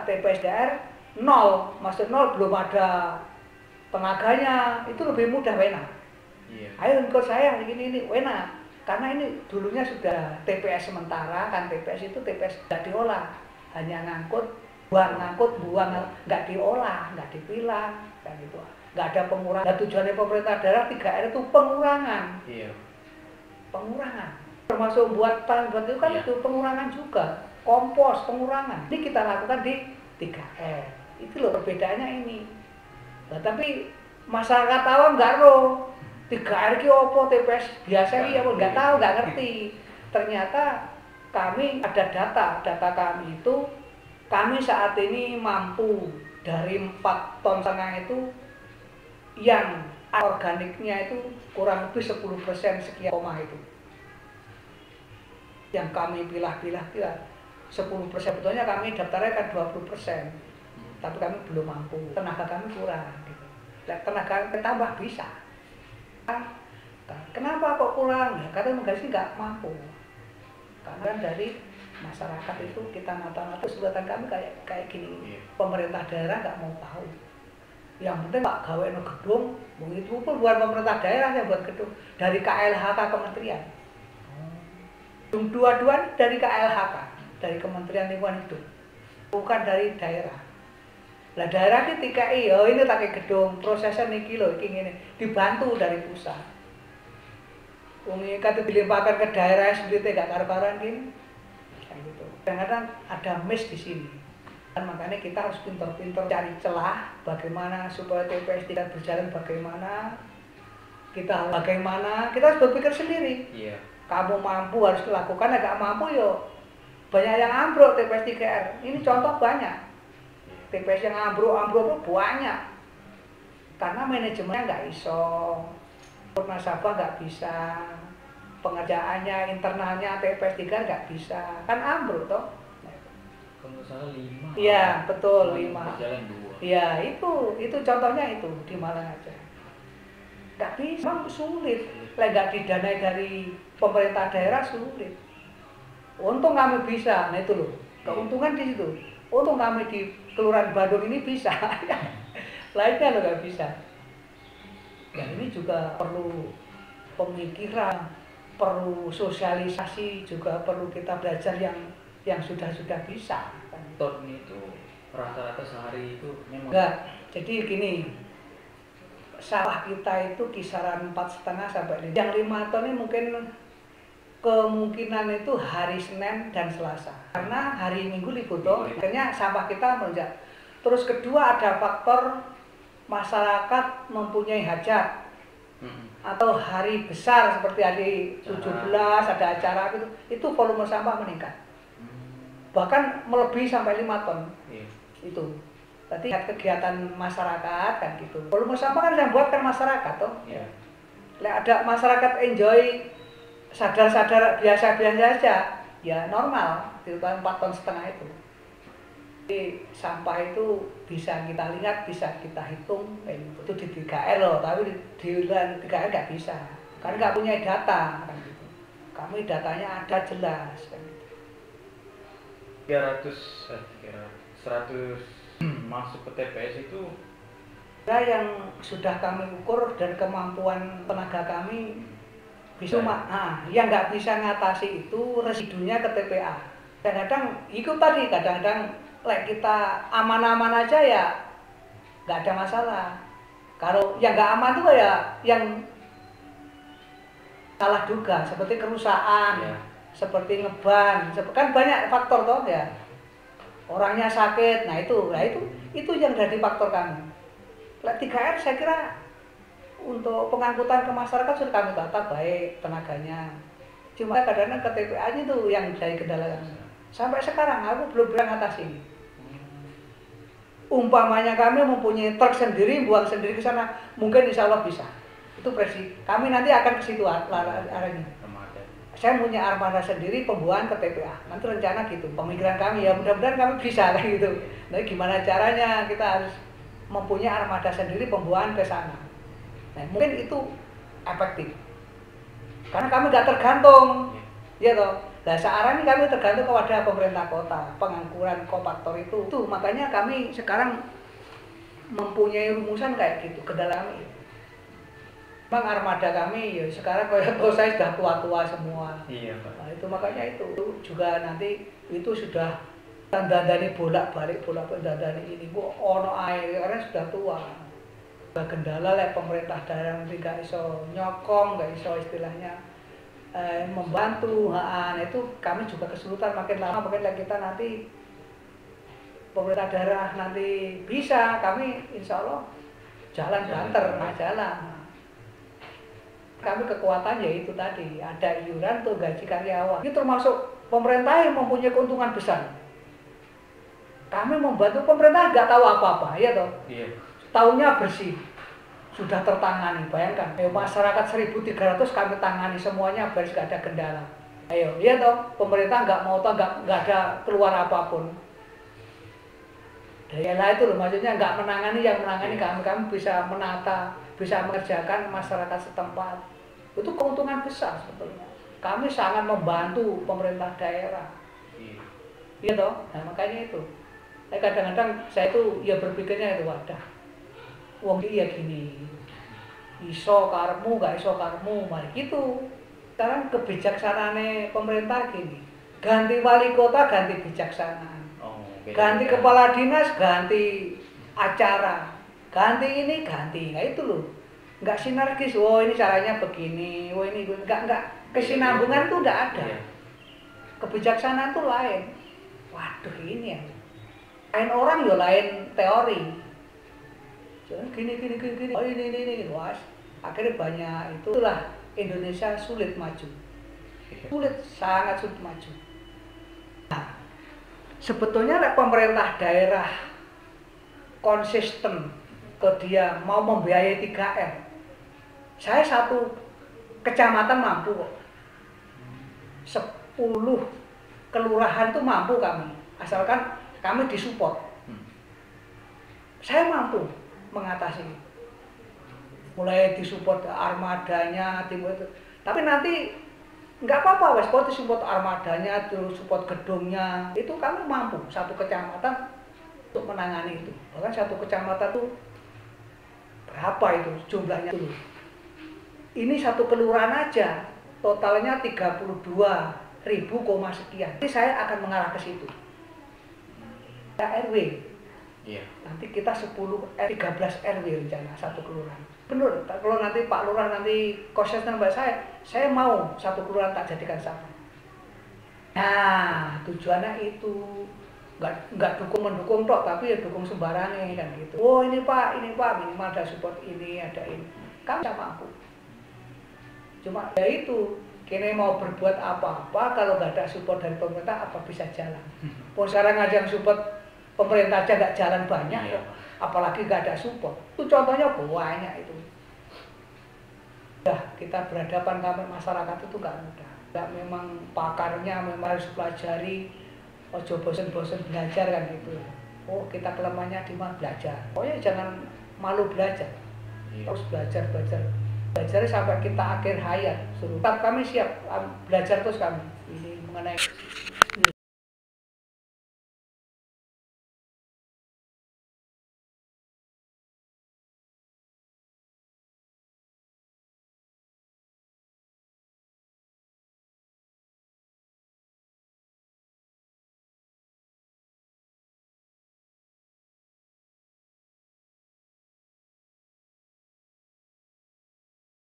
TPS daerah nol, maksud nol belum ada tenaganya, itu lebih mudah enak. Iya. Ayo ikut saya ini enak. Karena ini dulunya sudah TPS sementara, kan TPS itu TPS nggak diolah, hanya ngangkut, buang, nggak diolah, nggak dipilah, kan gitu. Nggak ada pengurangan. Nah, tujuannya pemerintah daerah 3R itu pengurangan. Iya. Pengurangan. Termasuk buat tanggal itu kan itu pengurangan juga, kompos pengurangan. Ini kita lakukan di 3R. Itu loh perbedaannya ini. Nah, tapi masyarakat awam nggak tahu 3R ki opo, TPS biasa ki apa nggak tahu, nggak ngerti. Ternyata kami ada data kami itu kami saat ini mampu dari 4,5 ton itu yang organiknya itu kurang lebih 10% sekian koma itu. Yang kami pilah-pilah 10%, betulnya kami daftarnya kan 20%. Tapi kami belum mampu, tenaga kami kurang gitu. Tenaga tambah bisa. Kenapa kok kurang? Ya karena menggaji nggak mampu. Karena dari masyarakat itu kita mata-mata kesulitan kami kayak gini. Pemerintah daerah nggak mau tahu. Yang penting Pak gawe no gedung, itu pun bukan pemerintah daerah yang buat gedung, dari KLHK kementerian. Dua-duanya dari KLHK, dari Kementerian Lingkungan Hidup, bukan dari daerah. Lah daerah ini TKI, oh ini pakai gedung, prosesnya niki loh, ini dibantu dari pusat. Umi kata dilimpahkan ke daerah sendiri gak karu-karuan gini, kayak gitu. Kadang-kadang ada miss di sini. Dan makanya kita harus pintar-pintar cari celah, bagaimana supaya TPS tidak berjalan, kita harus berpikir sendiri. Iya. Kamu mampu harus dilakukan, agak mampu yo. Banyak yang ambruk TPS 3R. Ini contoh banyak. TPS yang ambruk banyak. Karena manajemennya nggak iso, nasabah nggak bisa, pengerjaannya internalnya TPS 3 nggak bisa, kan ambruk toh. Kalau salah 5. Iya betul 5. Jalan 2. Iya itu contohnya itu di Malang aja. Nggak bisa, sulit. Nggak didanai dari pemerintah daerah sulit. Untung kami bisa, nah itu loh. Keuntungan di situ. Untung kami di Kelurahan Bandung ini bisa. Lainnya lo nggak bisa. Dan ini juga perlu pemikiran, perlu sosialisasi, juga perlu kita belajar yang sudah bisa. Ton itu rata-rata sehari itu memang. Enggak. Jadi gini. Sawah kita itu kisaran 4,5 sampai 5. Yang 5 ton ini mungkin kemungkinan itu hari Senin dan Selasa. Karena hari Minggu libur toh, akhirnya sampah kita melonjak. Terus kedua ada faktor masyarakat mempunyai hajat. Atau hari besar seperti hari 17 ada acara itu volume sampah meningkat. Bahkan melebihi sampai 5 ton. Itu. Tadi kegiatan masyarakat kan gitu. Volume sampah kan yang buat kan masyarakat toh. Iya. Ada masyarakat enjoy sadar-sadar biasa-biasa aja, ya normal di 4,5 ton itu. Jadi sampah itu bisa kita lihat, bisa kita hitung, itu di 3R loh, tapi di 3R nggak bisa, karena nggak punya data kan gitu. Kami datanya ada jelas kan gitu. 100 masuk ke TPS itu yang sudah kami ukur dan kemampuan tenaga kami bisa yang nggak bisa ngatasi itu residunya ke TPA. Kadang-kadang ikut tadi, kadang-kadang kita aman-aman aja ya nggak ada masalah. Kalau yang nggak aman tuh ya yang salah duga, seperti kerusakan, seperti ngeban, kan banyak faktor toh ya. Orangnya sakit, nah itu yang jadi faktor kami. 3R saya kira untuk pengangkutan ke masyarakat sudah kami tata baik tenaganya. Cuma kadang-kadang ke TPA-nya itu yang jadi kendala kami. Sampai sekarang aku belum berani atasi ini. Umpamanya kami mempunyai truk sendiri, buang sendiri ke sana, mungkin insya Allah bisa. Itu prediksi. Kami nanti akan ke situ arahnya. Saya punya armada sendiri pembuangan ke TPA. Nanti rencana gitu. Pemikiran kami ya mudah-mudahan kami bisa kan gitu. Nah gimana caranya kita harus mempunyai armada sendiri pembuangan ke sana. Nah, mungkin itu efektif. Karena kami nggak tergantung, ya toh. Nah sekarang ini kami tergantung kepada pemerintah kota, pengangguran kompaktor itu. Makanya kami sekarang mempunyai rumusan kayak gitu, kendala kami. Bang armada kami ya sekarang kalau saya sudah tua-tua semua. Iya Pak. Nah, itu makanya itu juga nanti itu sudah dandani bolak-balik dandani ini bu ono air karena sudah tua. Kendala lah pemerintah daerah nanti gak iso nyokong, gak iso istilahnya membantu. Itu kami juga kesulitan makin lama makin kita nanti pemerintah daerah nanti bisa kami insya Allah jalan banter jalan. Kami kekuatan yaitu tadi ada iuran tuh gaji karyawan. Ini termasuk pemerintah yang mempunyai keuntungan besar. Kami membantu pemerintah nggak tahu apa-apa, ya toh. Iya. Tahunnya bersih, sudah tertangani. Bayangkan, masyarakat 1.300 kami tangani semuanya bersih, nggak ada kendala. Ayo, iya toh. Pemerintah nggak mau toh, nggak ada keluar apapun. Dayalah itu loh, maksudnya nggak menangani yang menangani kami bisa menata, bisa mengerjakan masyarakat setempat. Itu keuntungan besar sebetulnya. Kami sangat membantu pemerintah daerah. Iya toh, nah makanya itu. Kadang-kadang saya itu ya berpikirnya itu wadah. Wong iya gini. Iso karmu, gak iso karmu, mari gitu. Sekarang kebijaksanaannya pemerintah gini. Ganti wali kota, ganti bijaksanaan. Ganti kepala dinas, ganti acara, ganti ini, ganti, nah itu loh, nggak sinergis. Oh ini caranya begini, oh ini nggak kesinambungan tuh udah ada. Kebijaksanaan tuh lain. Waduh ini ya, lain orang ya lain teori. Jangan gini, oh ini, wah akhirnya banyak itulah Indonesia sulit maju, sangat sulit maju. Sebetulnya pemerintah daerah konsisten ke dia mau membiayai 3R. Saya satu kecamatan mampu kok. 10 kelurahan itu mampu kami, asalkan kami disupport. Saya mampu mengatasi. Mulai disupport armadanya, timur itu. Tapi nanti nggak apa-apa, wes kok support armadanya, terus support gedungnya, itu kami mampu satu kecamatan untuk menangani itu. Bahkan satu kecamatan tuh berapa itu jumlahnya dulu. Ini satu kelurahan aja, totalnya 32.000 sekian. Jadi saya akan mengarah ke situ. RW. Iya. Nanti kita 13 RW rencana satu kelurahan. Benar, kalau nanti Pak Lurah nanti konsisten mbak saya mau satu kelurahan tak jadikan sama. Nah tujuannya itu nggak mendukung tok, tapi ya dukung sembarangnya kan gitu. Oh ini Pak minimal ada support ini, ada ini. Kami bisa mampu. Cuma ya itu, kini mau berbuat apa-apa kalau nggak ada support dari pemerintah apa bisa jalan. Pun sekarang aja yang support pemerintah aja nggak jalan banyak, apalagi nggak ada support. Itu contohnya banyak itu. Kita berhadapan sama masyarakat itu nggak mudah. Nggak memang pakarnya memang harus pelajari, ojo bosen-bosen belajar kan gitu. Oh kita kelemahannya di mana belajar. Pokoknya jangan malu belajar, terus belajar sampai kita akhir hayat. Tetap kami siap belajar terus kami ini mengenai